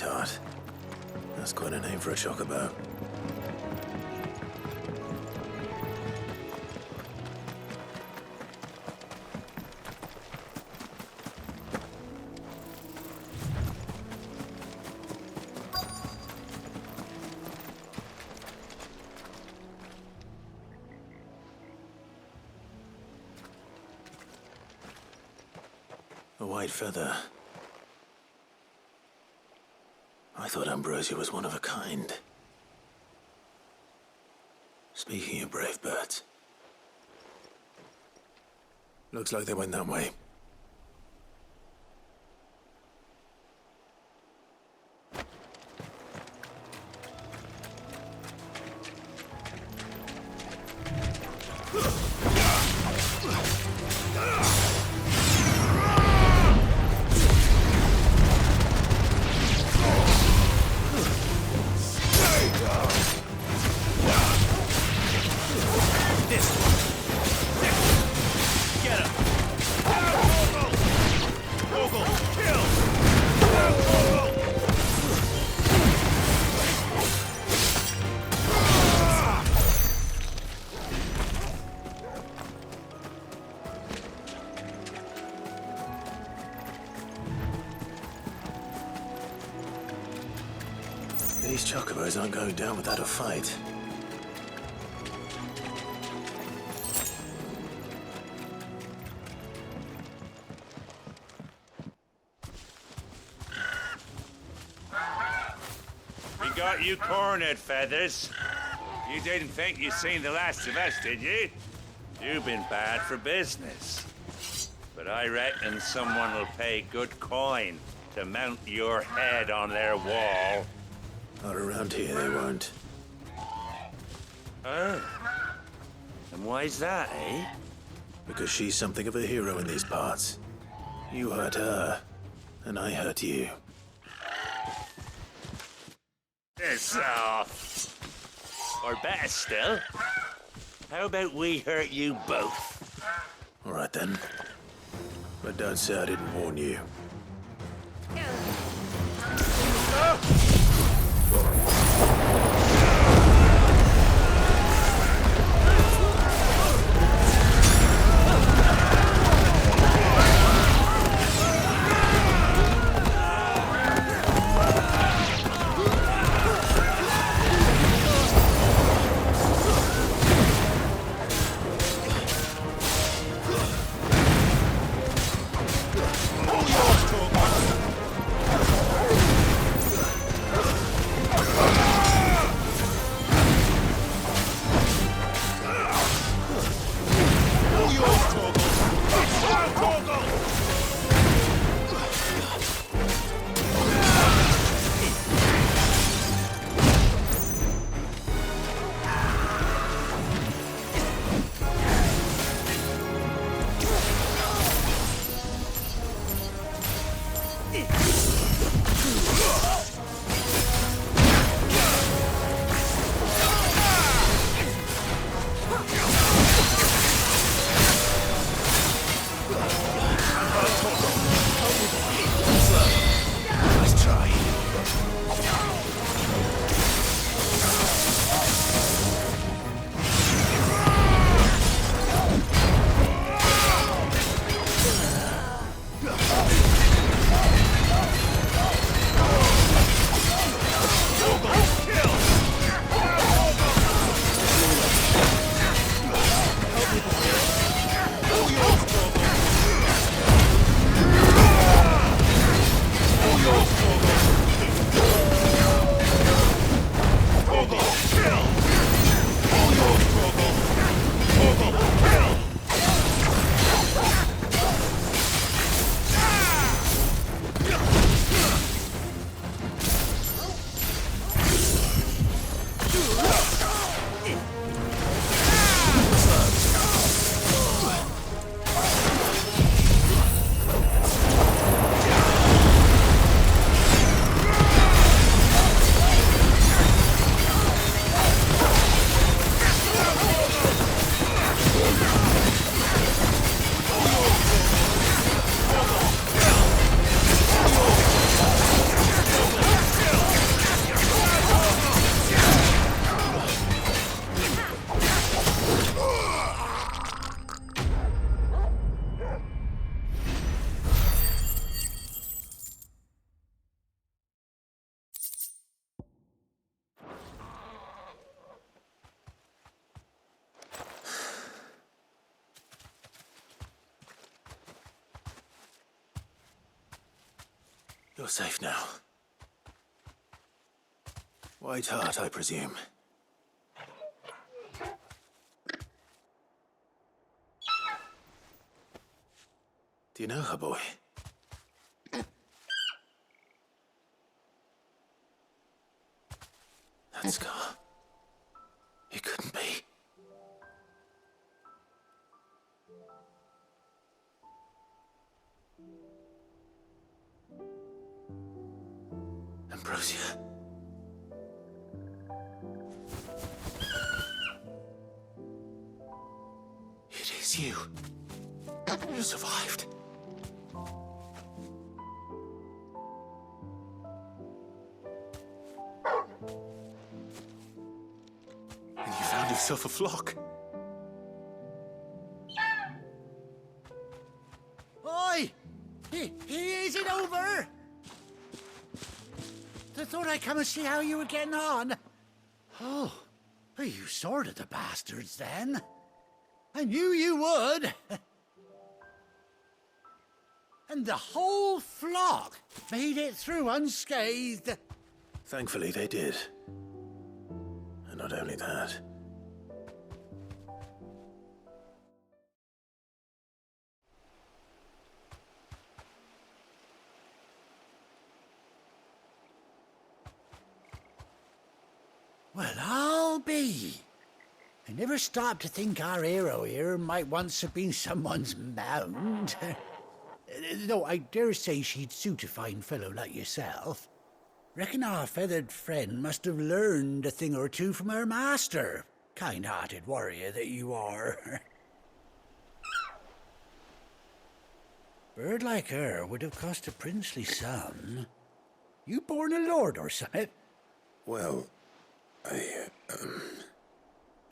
Whiteheart. That's quite a name for a chocobo. A white feather. I thought Ambrosia was one of a kind. Speaking of brave birds. Looks like they went that way. These chocobos aren't going down without a fight. We got you cornered, Feathers. You didn't think you'd seen the last of us, did you? You've been bad for business. But I reckon someone will pay good coin to mount your head on their wall. Not around here, they won't. Oh. And why's that, eh? Because she's something of a hero in these parts. You hurt her, and I hurt you. Piss off. Or better still, how about we hurt you both? All right then. But don't say I didn't warn you. You're safe now. White Hart, I presume. Do you know her, boy? That scar. It couldn't be. Ambrosia. It is you. You survived. And you found yourself a flock. Oi! Is it over? I thought I'd come and see how you were getting on. Oh, you sorted the bastards then. I knew you would. And the whole flock made it through unscathed. Thankfully, they did. And not only that. Well, I'll be. I never stopped to think our hero here might once have been someone's mount. Though I dare say she'd suit a fine fellow like yourself. Reckon our feathered friend must have learned a thing or two from her master. Kind-hearted warrior that you are. Bird like her would have cost a princely sum. You born a lord or something? Well,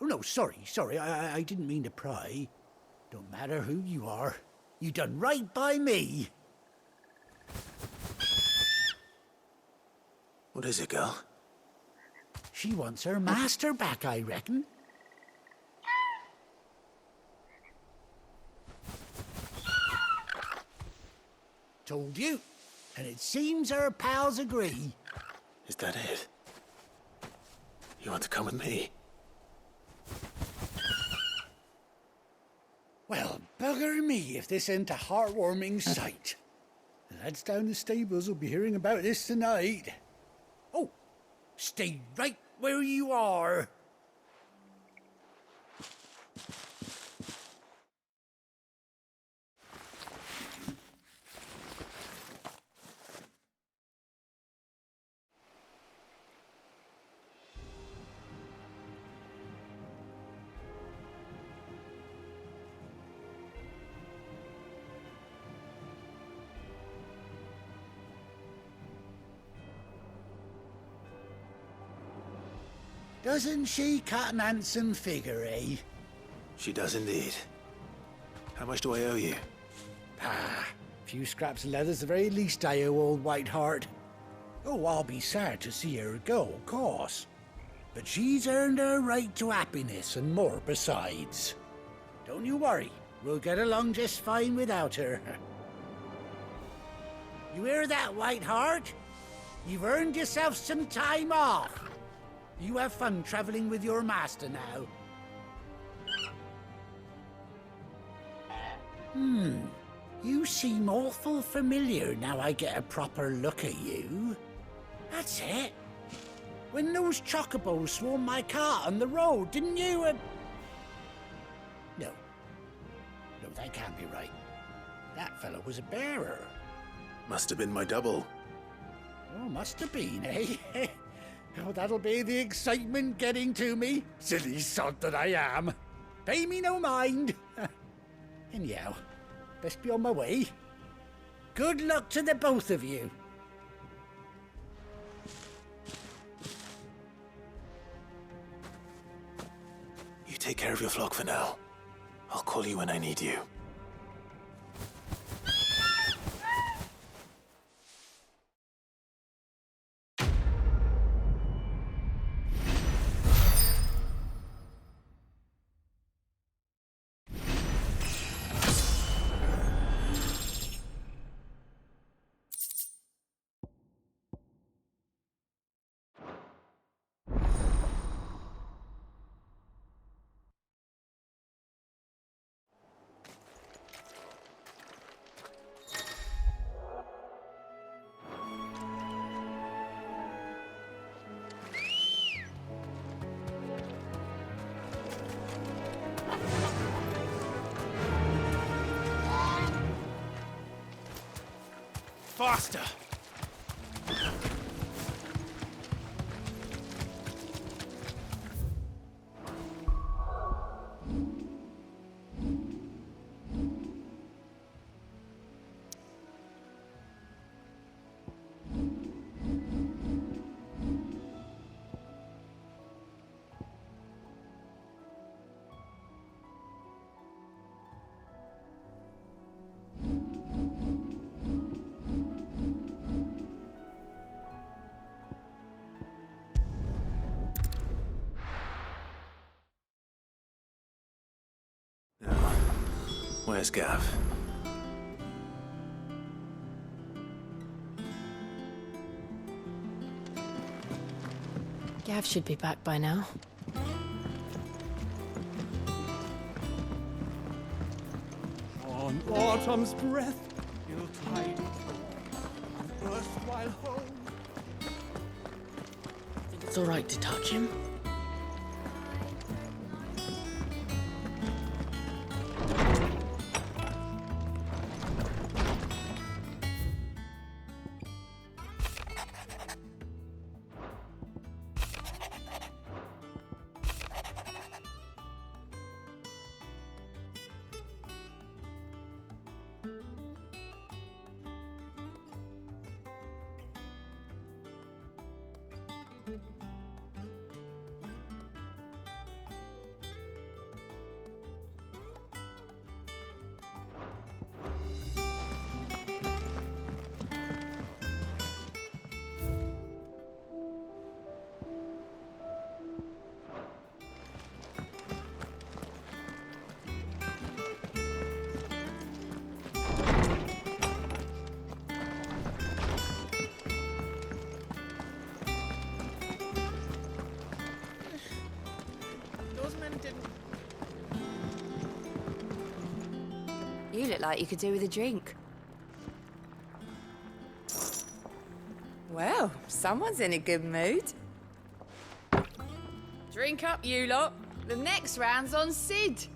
Oh, no, sorry. I didn't mean to pry. Don't matter who you are. You done right by me. What is it, girl? She wants her master back, I reckon. Told you. And it seems her pals agree. Is that it? You want to come with me? Well, bugger me if this ain't a heartwarming sight. The lads down the stables will be hearing about this tonight. Oh, stay right where you are. Doesn't she cut an handsome figure, eh? She does indeed. How much do I owe you? Ah, a few scraps of leather's the very least I owe old White Hart. Oh, I'll be sad to see her go, of course. But she's earned her right to happiness and more besides. Don't you worry, we'll get along just fine without her. You hear that, White Hart? You've earned yourself some time off. You have fun traveling with your master now. You seem awful familiar now I get a proper look at you. That's it. When those chocobos swarmed my cart on the road, didn't you? No, that can't be right. That fellow was a bearer. Must have been my double. Oh, must have been, eh? Oh, that'll be the excitement getting to me. Silly sod that I am. Pay me no mind. Anyhow, best be on my way. Good luck to the both of you. You take care of your flock for now. I'll call you when I need you. faster! Where's Gav? Gav should be back by now. On autumn's breath, you'll tide erstwhile home. Think it's all right to touch him? You look like you could do with a drink. Well, someone's in a good mood. Drink up, you lot. The next round's on Sid.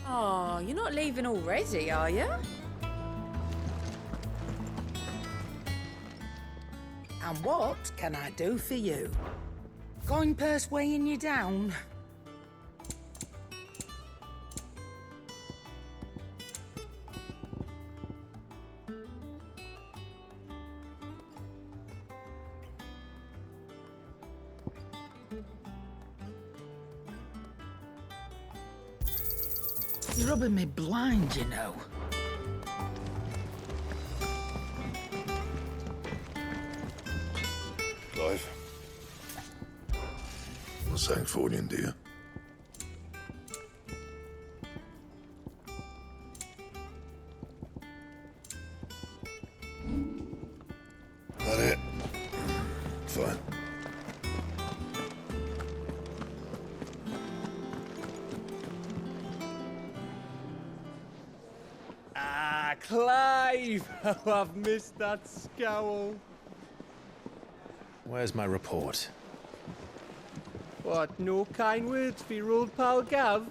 Oh, you're not leaving already, are you? And what can I do for you? Going purse weighing you down? You're rubbing me blind, you know. Clive. What's Sangfordian, dear? That it? Fine. Ah, Clive! Oh, I've missed that scowl. Where's my report? What, no kind words for your old pal Gav?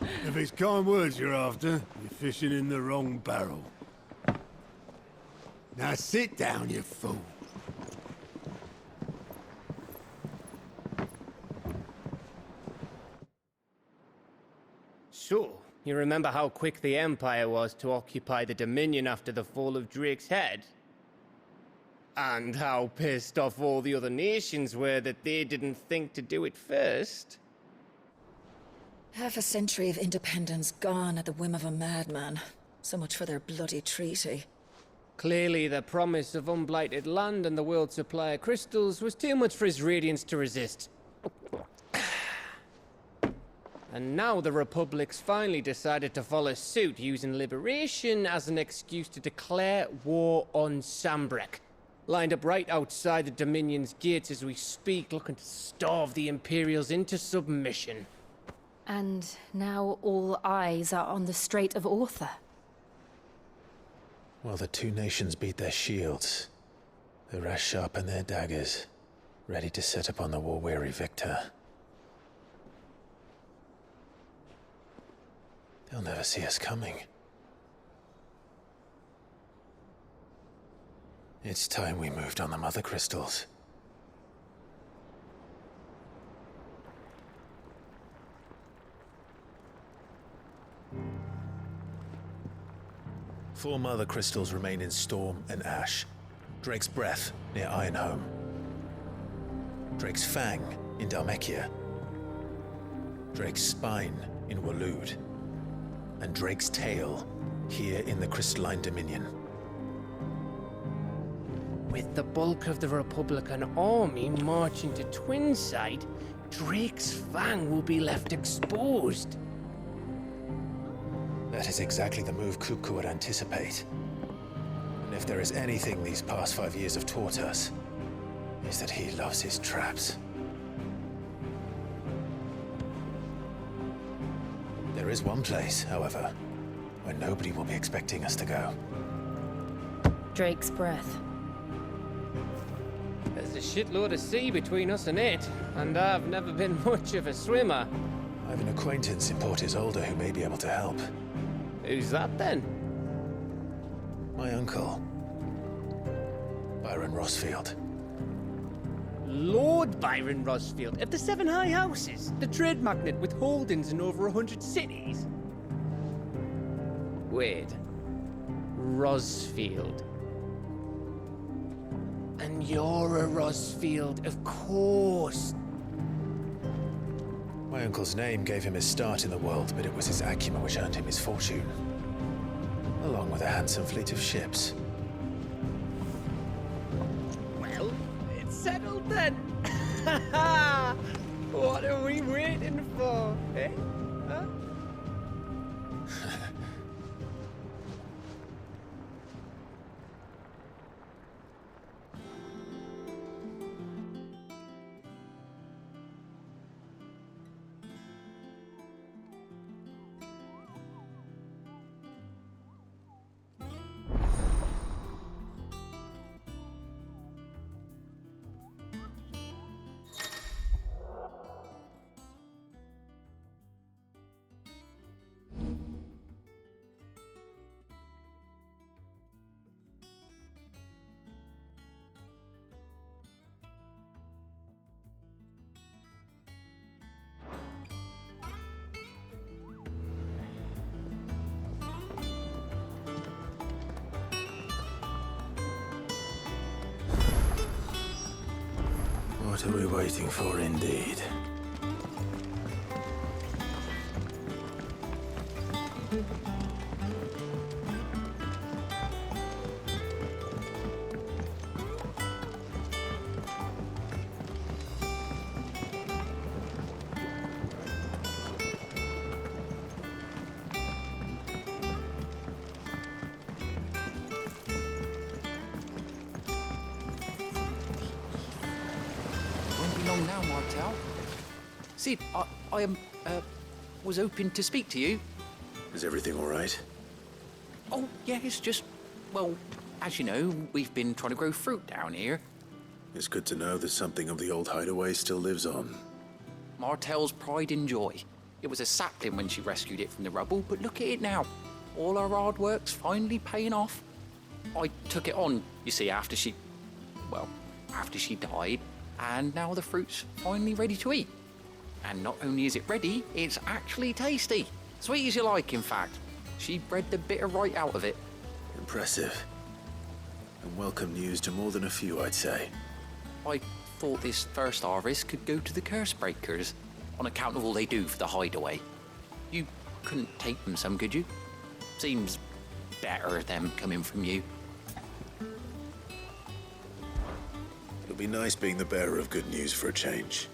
If it's kind words you're after, you're fishing in the wrong barrel. Now sit down, you fool. So, you remember how quick the Empire was to occupy the Dominion after the fall of Drake's head? And how pissed off all the other nations were that they didn't think to do it first? Half a century of independence gone at the whim of a madman. So much for their bloody treaty. Clearly, the promise of unblighted land and the world's supply of crystals was too much for his radiance to resist. And now the Republic's finally decided to follow suit, using liberation as an excuse to declare war on Sambrek. Lined up right outside the Dominion's gates as we speak, looking to starve the Imperials into submission. And now all eyes are on the Strait of Author. Well, the two nations beat their shields. The rest sharpen their daggers, ready to set upon the war-weary victor. They'll never see us coming. It's time we moved on the Mother Crystals. Four Mother Crystals remain in Storm and Ash. Drake's Breath near Ironhome. Drake's Fang in Dhalmekia. Drake's Spine in Waloed. And Drake's Tail here in the Crystalline Dominion. With the bulk of the Republican army marching to Twinside, Drake's Fang will be left exposed. That is exactly the move Kupka would anticipate. And if there is anything these past 5 years have taught us, is that he loves his traps. There is one place, however, where nobody will be expecting us to go. Drake's Breath. There's a shitload of sea between us and it, and I've never been much of a swimmer. I have an acquaintance in Port Isolde who may be able to help. Who's that then? My uncle, Byron Rosfield. Lord Byron Rosfield of the Seven High Houses, the trade magnate with holdings in over 100 cities. Wait, Rosfield. And you're a Rosfield, of course. My uncle's name gave him his start in the world, but it was his acumen which earned him his fortune, along with a handsome fleet of ships. Well, it's settled then. What are we waiting for, eh? Huh? What are we waiting for, indeed? Long now, Martel. Sid, I was hoping to speak to you. Is everything all right? Oh, yeah, it's just, well, as you know, we've been trying to grow fruit down here. It's good to know that something of the old hideaway still lives on. Martel's pride and joy. It was a sapling when she rescued it from the rubble, but look at it now. All our hard work's finally paying off. I took it on, you see, after she died. And now the fruit's finally ready to eat. And not only is it ready, it's actually tasty. Sweet as you like, in fact. She bred the bitter right out of it. Impressive. And welcome news to more than a few, I'd say. I thought this first harvest could go to the curse breakers, on account of all they do for the hideaway. You couldn't take them some, could you? Seems better them coming from you. It'll be nice being the bearer of good news for a change.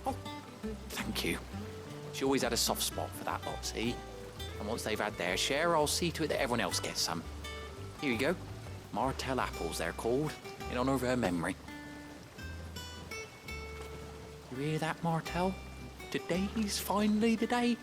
Oh, thank you. She always had a soft spot for that lot, see? And once they've had their share, I'll see to it that everyone else gets some. Here you go. Martel apples, they're called, in honor of her memory. You hear that, Martel? Today's finally the day.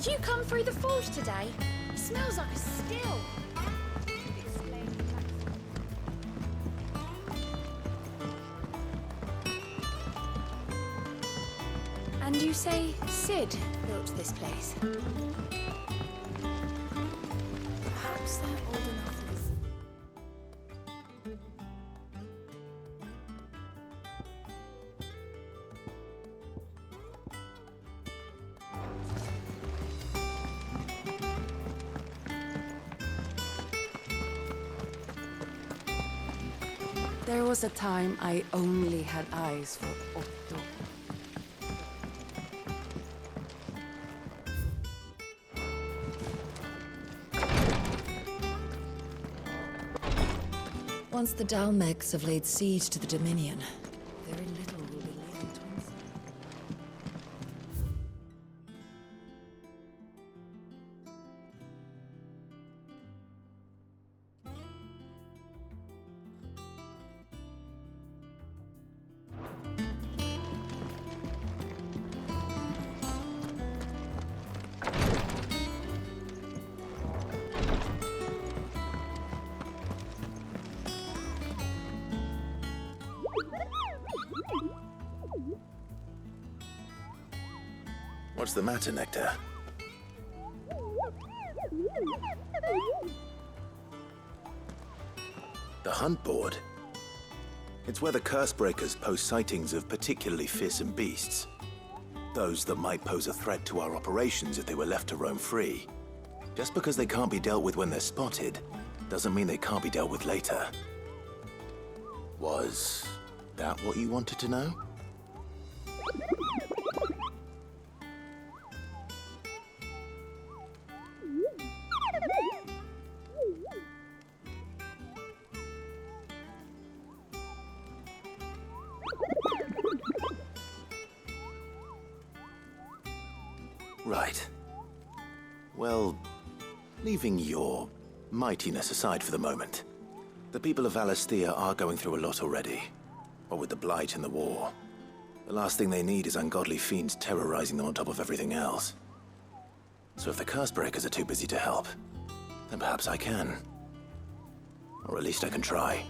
Did you come through the forge today? It smells like a still. And you say Sid built this place? Perhaps they're old enough for this. There was a time I only had eyes for Otto. Once the Dalmecs have laid siege to the Dominion, very little will be left to us. What's the matter, Nectar? The hunt board? It's where the Cursebreakers post sightings of particularly fearsome beasts. Those that might pose a threat to our operations if they were left to roam free. Just because they can't be dealt with when they're spotted, doesn't mean they can't be dealt with later. Was that what you wanted to know? Right. Well, leaving your mightiness aside for the moment, the people of Valisthea are going through a lot already. What with the Blight and the war. The last thing they need is ungodly fiends terrorizing them on top of everything else. So if the Cursebreakers are too busy to help, then perhaps I can. Or at least I can try.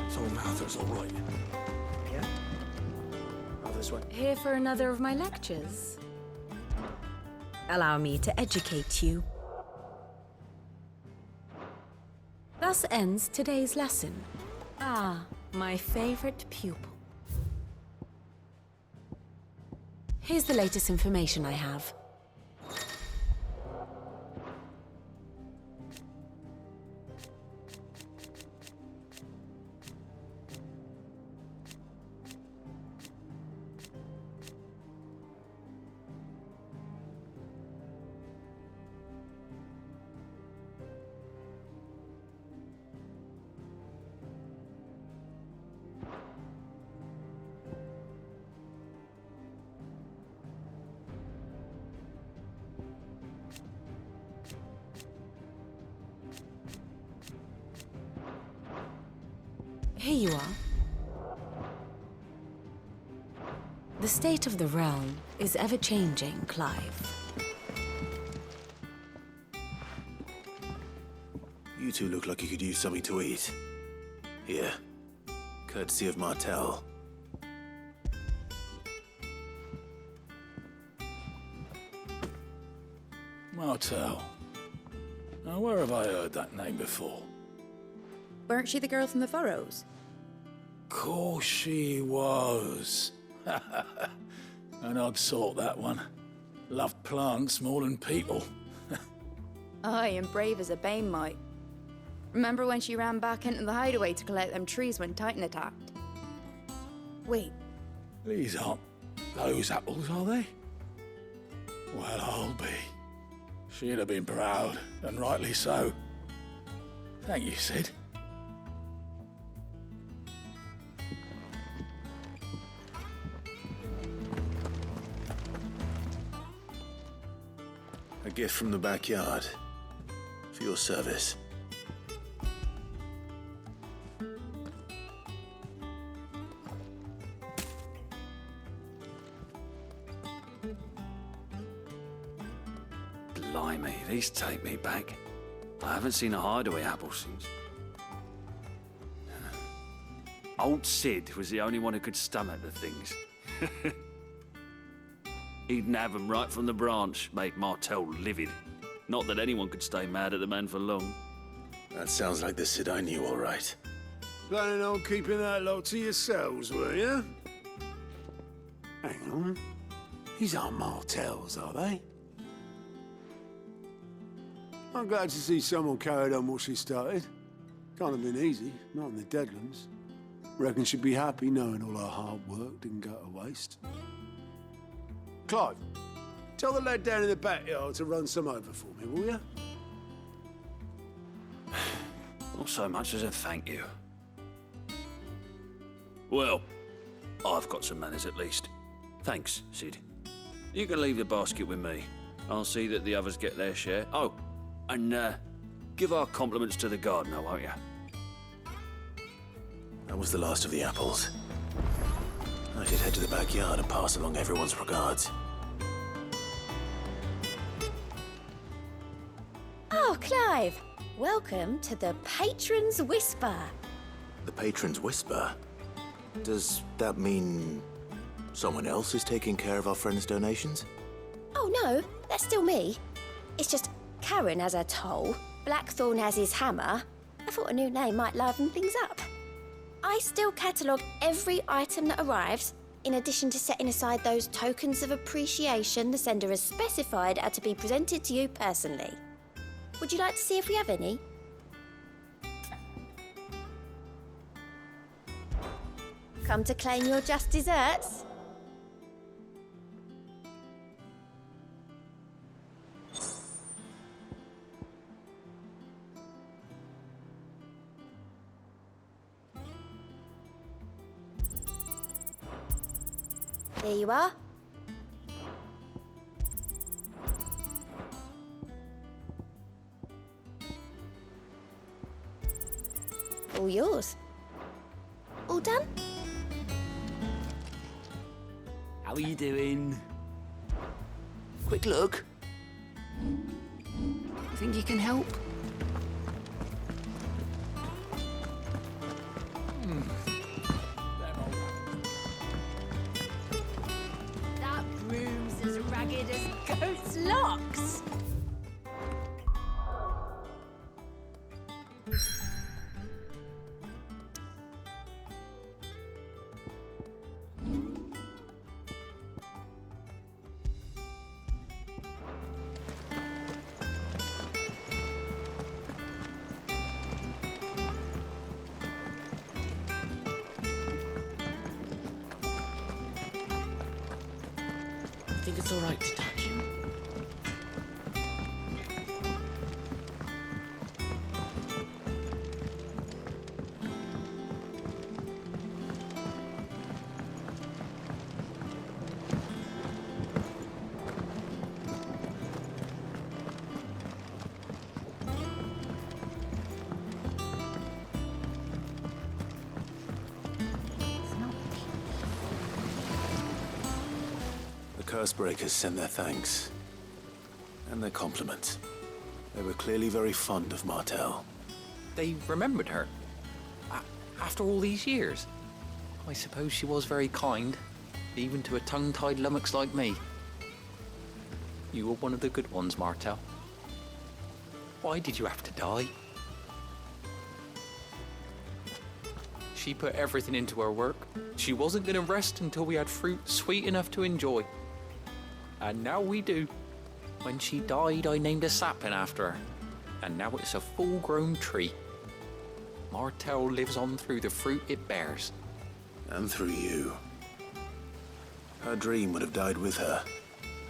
So Mather's all right. Yeah? Oh, this way. Here for another of my lectures? Allow me to educate you. Thus ends today's lesson. Ah, my favorite pupil. Here's the latest information I have. Here you are. The state of the realm is ever-changing, Clive. You two look like you could use something to eat. Here. Courtesy of Martel. Martel. Now, where have I heard that name before? Weren't she the girl from the Furrows? Course she was. An odd sort, that one. Loved plants more than people. Aye, and brave as a bane might. Remember when she ran back into the hideaway to collect them trees when Titan attacked? Wait, These aren't those apples, are they? Well, I'll be. She'd have been proud, and rightly so. Thank you, Sid. A gift from the backyard. For your service. Blimey, these take me back. I haven't seen a hideaway apple since. Old Sid was the only one who could stomach the things. He'd nab them right from the branch, make Martel livid. Not that anyone could stay mad at the man for long. That sounds like the Sid I knew, all right. Planning on keeping that lot to yourselves, were you? Hang on. These aren't Martels, are they? I'm glad to see someone carried on what she started. Can't have been easy, not in the Deadlands. Reckon she'd be happy knowing all her hard work didn't go to waste. Clive, tell the lad down in the backyard to run some over for me, will you? Not so much as a thank you. Well, I've got some manners at least. Thanks, Sid. You can leave the basket with me. I'll see that the others get their share. Oh, and give our compliments to the gardener, won't you? That was the last of the apples. I should head to the backyard and pass along everyone's regards. Oh, Clive! Welcome to the Patron's Whisper. The Patron's Whisper? Does that mean someone else is taking care of our friends' donations? Oh no, that's still me. It's just Karen has her toll, Blackthorn has his hammer. I thought a new name might liven things up. I still catalogue every item that arrives, in addition to setting aside those tokens of appreciation the sender has specified are to be presented to you personally. Would you like to see if we have any? Come to claim your just desserts? There you are. All yours. All done? How are you doing? Quick look. Think you can help? that broom's as ragged as goat's locks. I think it's all right to touch him. Cursebreakers sent their thanks. And their compliments. They were clearly very fond of Martel. They remembered her? After all these years? I suppose she was very kind, even to a tongue-tied lummox like me. You were one of the good ones, Martel. Why did you have to die? She put everything into her work. She wasn't going to rest until we had fruit sweet enough to enjoy. And now we do. When she died, I named a sapling after her. And now it's a full-grown tree. Martel lives on through the fruit it bears. And through you. Her dream would have died with her,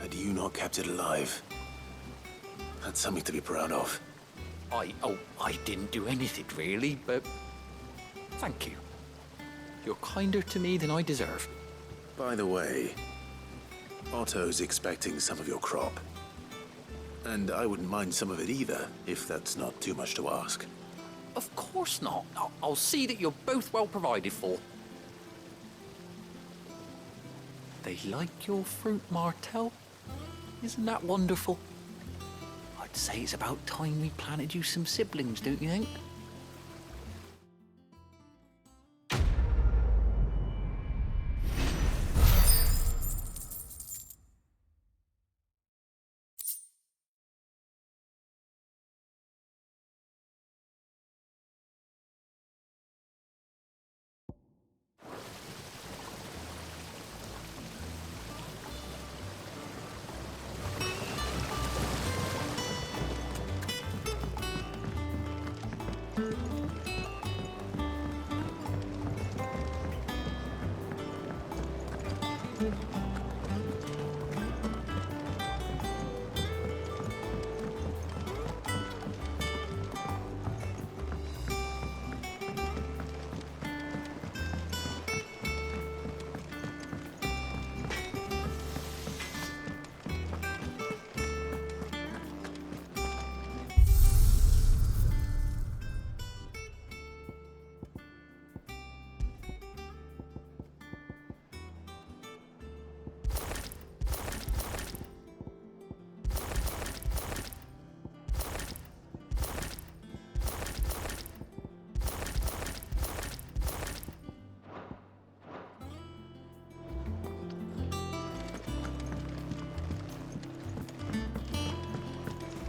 had you not kept it alive. That's something to be proud of. I didn't do anything really, but thank you. You're kinder to me than I deserve. By the way, Otto's expecting some of your crop. And I wouldn't mind some of it either, if that's not too much to ask. Of course not. I'll see that you're both well provided for. They like your fruit, Martel. Isn't that wonderful? I'd say it's about time we planted you some siblings, don't you think?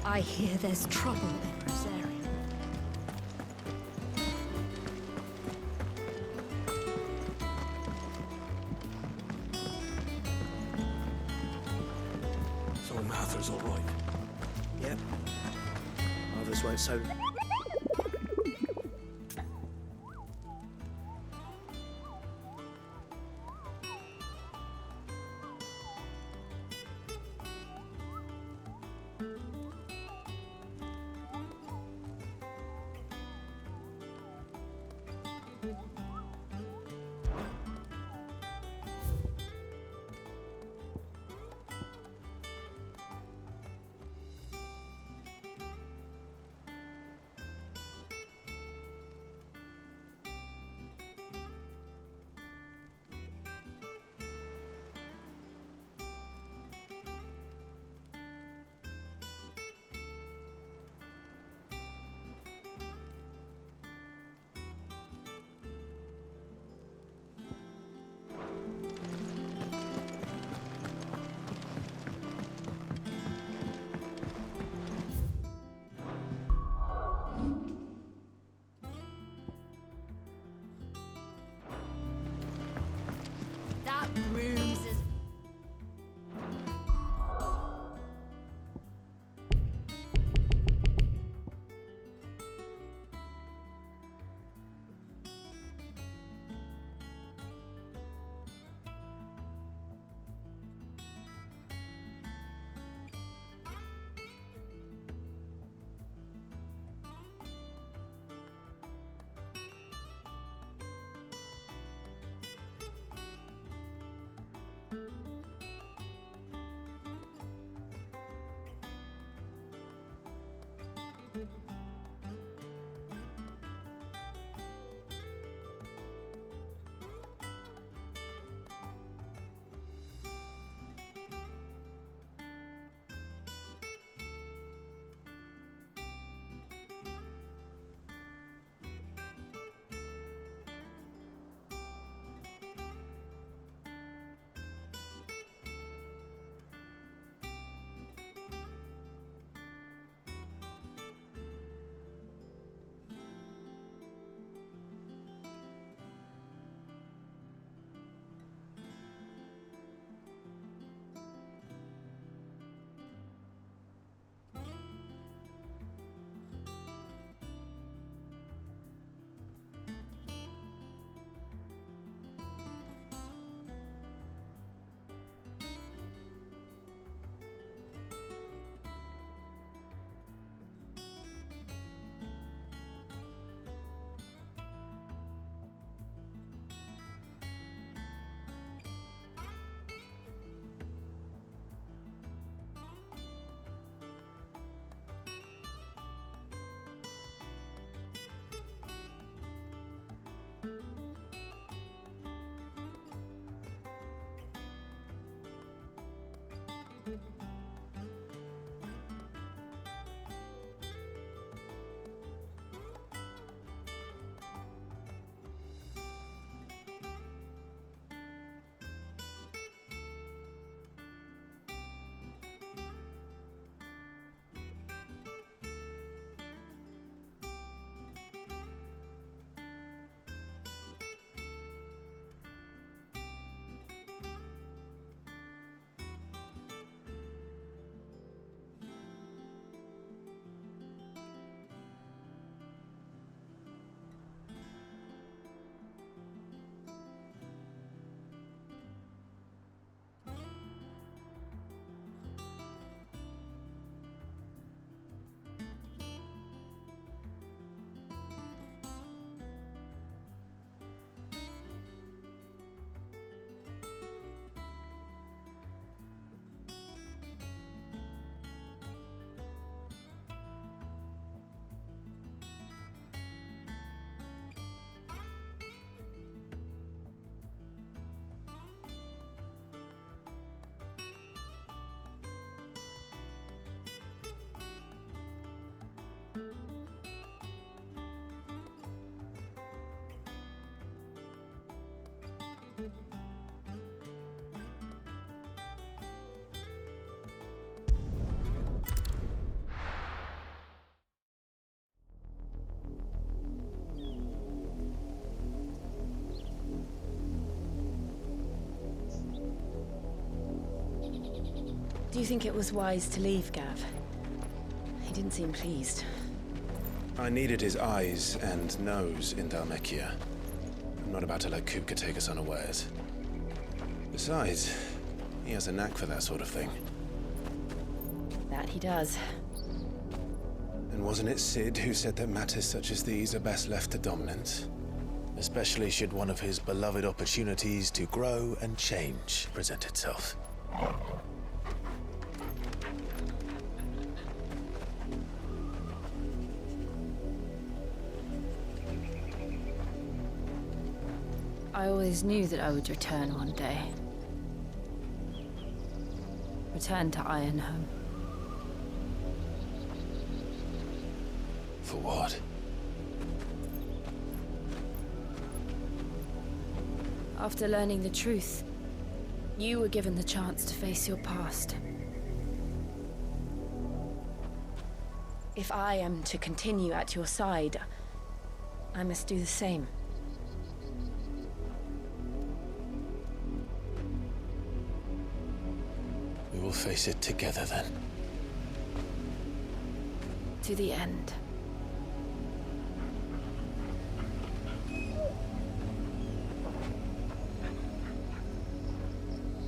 I hear there's trouble in Rosaria. So Martha's all right. Yep. Others won't so. That room's as... Do you think it was wise to leave, Gav? He didn't seem pleased. I needed his eyes and nose in Dhalmekia. I'm not about to let Kupka take us unawares. Besides, he has a knack for that sort of thing. That he does. And wasn't it Sid who said that matters such as these are best left to dominance? Especially should one of his beloved opportunities to grow and change present itself. I always knew that I would return one day. Return to Ironhome. For what? After learning the truth, you were given the chance to face your past. If I am to continue at your side, I must do the same. We will face it together then. To the end.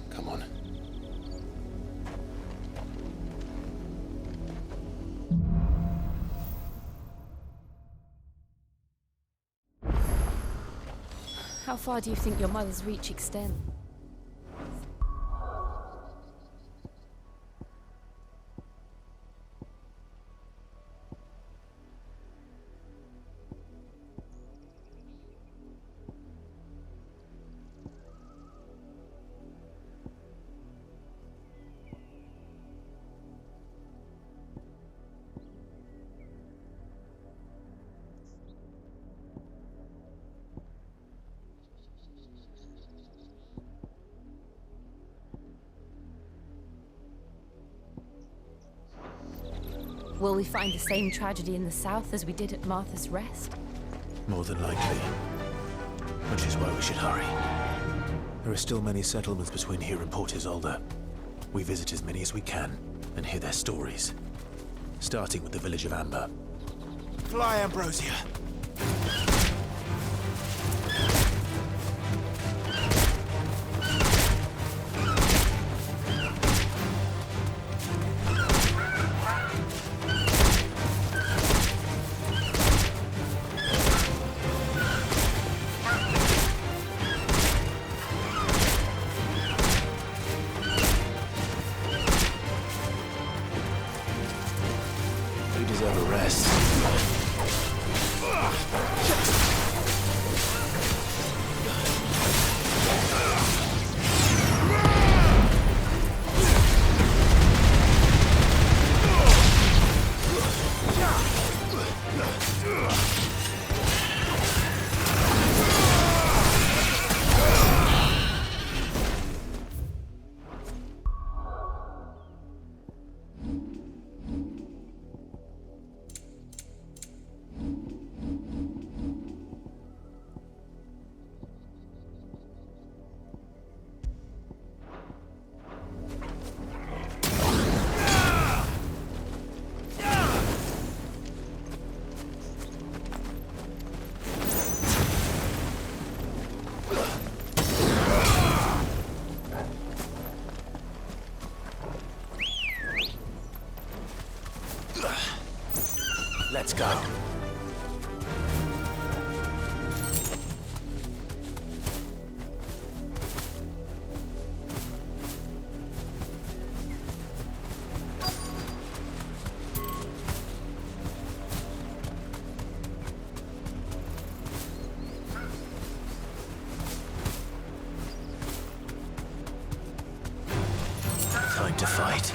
Come on. How far do you think your mother's reach extends? Will we find the same tragedy in the south as we did at Martha's Rest? More than likely. Which is why we should hurry. There are still many settlements between here and Port Isolde. We visit as many as we can and hear their stories. Starting with the village of Amber. Fly, Ambrosia. You deserve a rest. Let's go. Time to fight.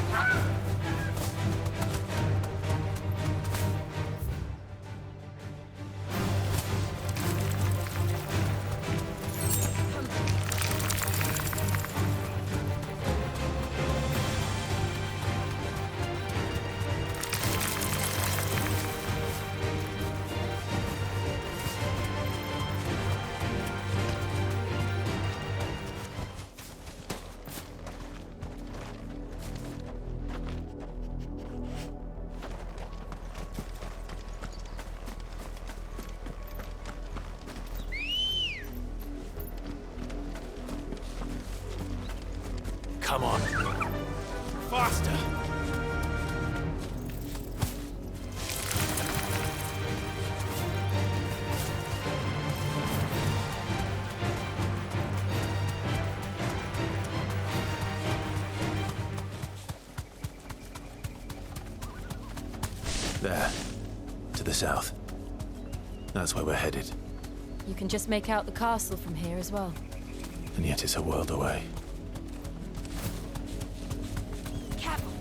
Come on. Faster! There. To the south. That's where we're headed. You can just make out the castle from here as well. And yet it's a world away. Careful.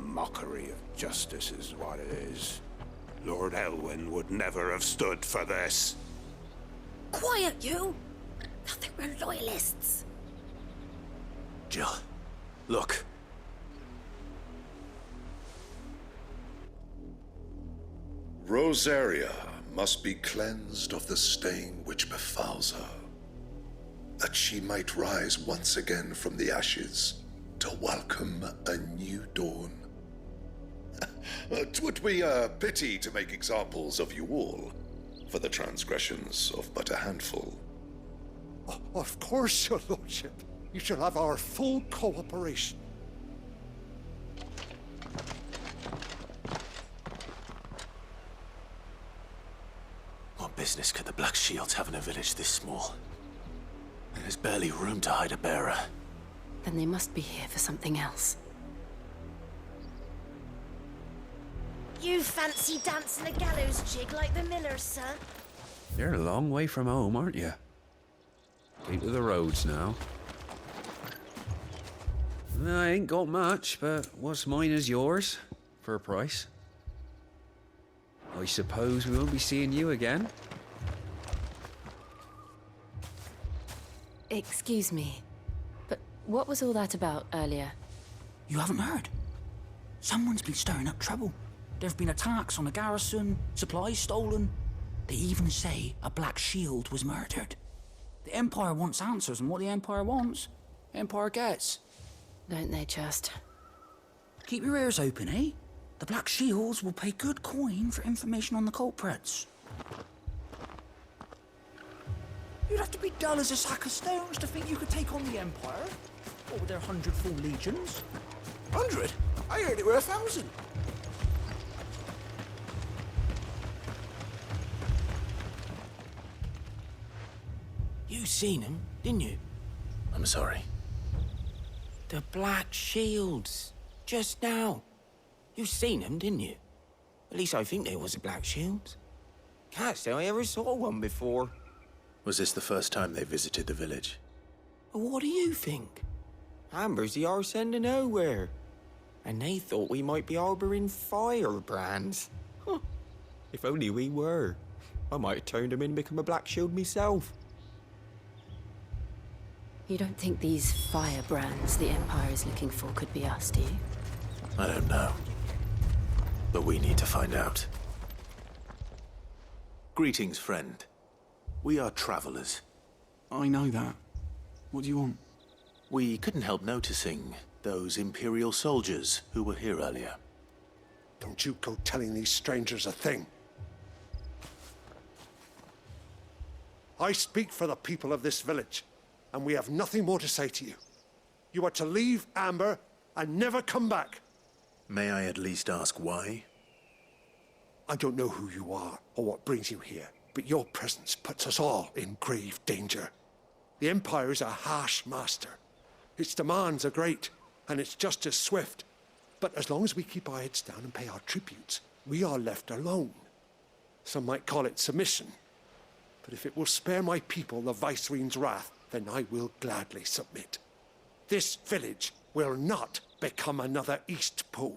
Mockery of justice is what it is. Lord Elwyn would never have stood for this. Quiet, you! I think we're loyalists. Jill, look. Rosaria must be cleansed of the stain which befouls her, that she might rise once again from the ashes to welcome a new dawn. 'Twould be a pity to make examples of you all for the transgressions of but a handful. Of course, your lordship. You shall have our full cooperation. What business could the Black Shields have in a village this small? There's barely room to hide a bearer. Then they must be here for something else. You fancy dancing a gallows jig like the millers, sir? You're a long way from home, aren't you? Keep to the roads now. I ain't got much, but what's mine is yours, for a price. I suppose we won't be seeing you again? Excuse me, but what was all that about earlier? You haven't heard? Someone's been stirring up trouble. There have been attacks on the garrison, supplies stolen. They even say a Black Shield was murdered. The Empire wants answers, and what the Empire wants, Empire gets. Don't they just? Keep your ears open, eh? The Black Shields will pay good coin for information on the culprits. You'd have to be dull as a sack of stones to think you could take on the Empire. What with their 100 full legions? 100? I heard it were 1,000. You seen him, didn't you? I'm sorry. The Black Shields. Just now. You seen them, didn't you? At least I think there was a Black Shield. Can't say I ever saw one before. Was this the first time they visited the village? What do you think? Amber's the arse end of nowhere. And they thought we might be harboring firebrands. Huh. If only we were. I might have turned them in and become a Black Shield myself. You don't think these firebrands the Empire is looking for could be us, do you? I don't know. But we need to find out. Greetings, friend. We are travelers. I know that. What do you want? We couldn't help noticing those Imperial soldiers who were here earlier. Don't you go telling these strangers a thing. I speak for the people of this village, and we have nothing more to say to you. You are to leave Amber and never come back. May I at least ask why? I don't know who you are or what brings you here, but your presence puts us all in grave danger. The Empire is a harsh master. Its demands are great, and its justice swift. But as long as we keep our heads down and pay our tributes, we are left alone. Some might call it submission. But if it will spare my people the Viceroy's wrath, then I will gladly submit. This village will not become another Eastpool.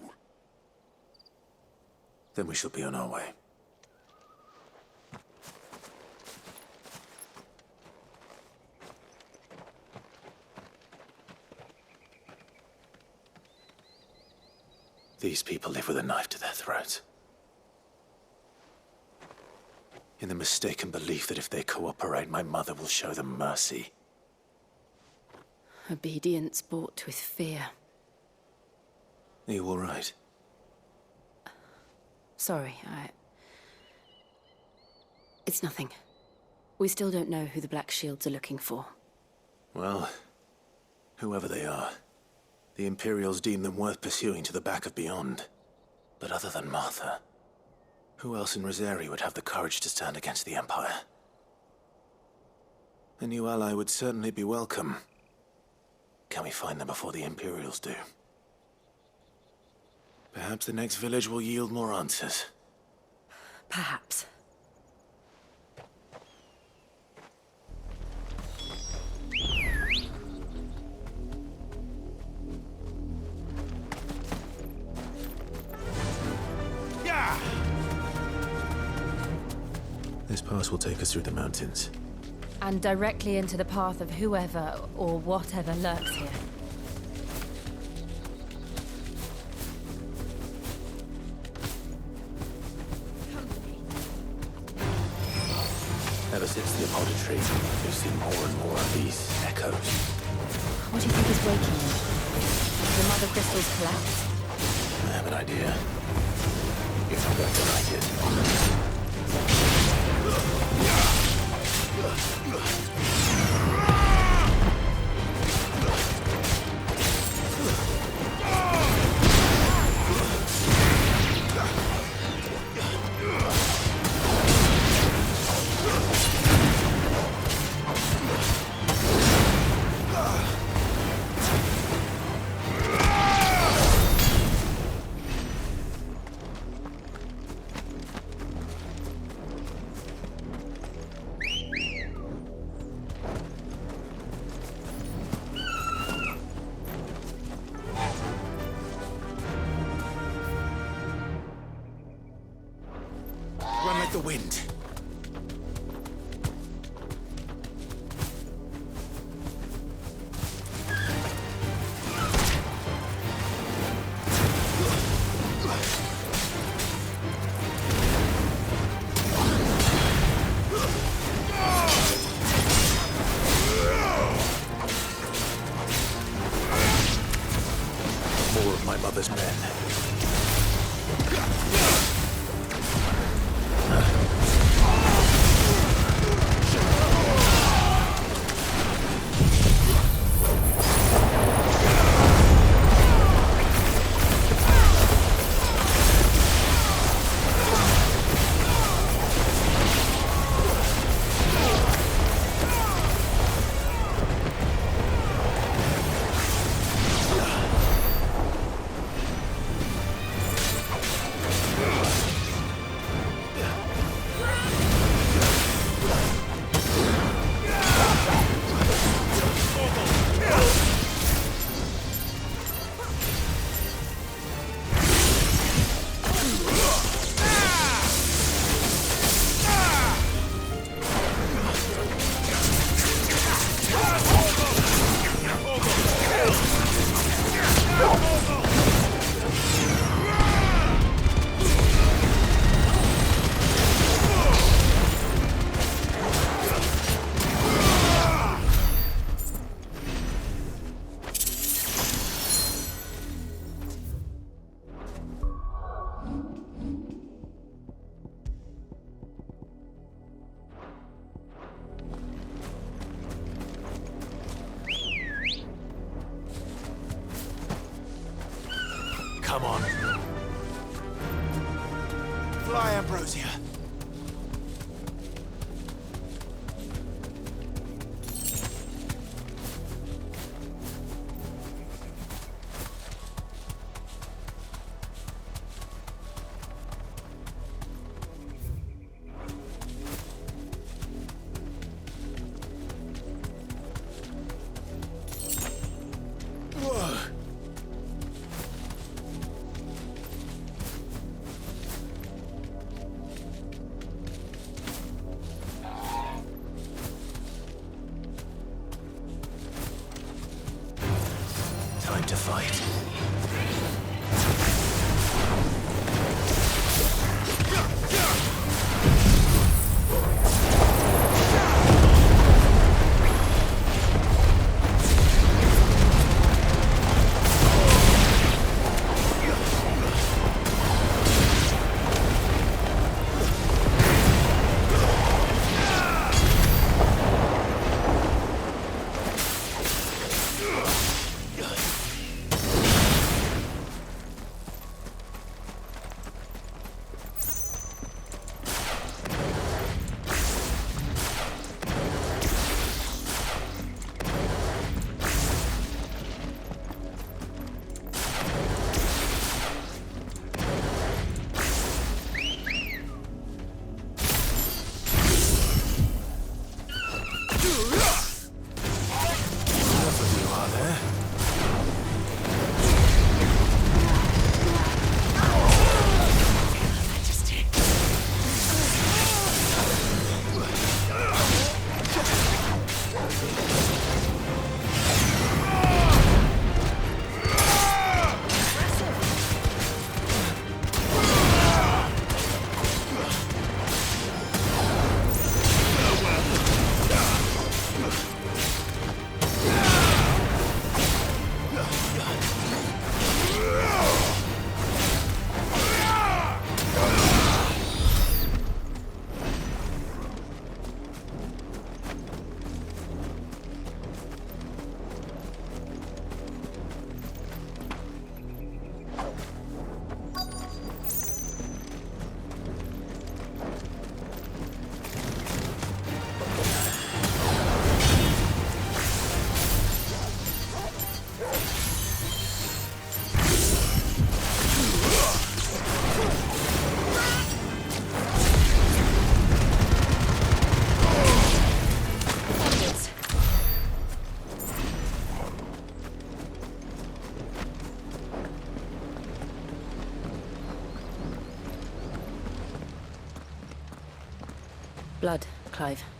Then we shall be on our way. These people live with a knife to their throats. In the mistaken belief that if they cooperate, my mother will show them mercy. Obedience bought with fear. Are you all right? Sorry, It's nothing. We still don't know who the Black Shields are looking for. Well, whoever they are, the Imperials deem them worth pursuing to the back of beyond. But other than Martha, who else in Rosari would have the courage to stand against the Empire? A new ally would certainly be welcome. Can we find them before the Imperials do? Perhaps the next village will yield more answers. Perhaps. This pass will take us through the mountains. And directly into the path of whoever or whatever lurks here. Ever since the Apoditry, we've seen more and more of these echoes. What do you think is waking them? The Mother Crystal's collapse? I have an idea. You're not going to like it. Run like the wind. More of my mother's men. Come on. Fly, Ambrosia. Blood, Clive.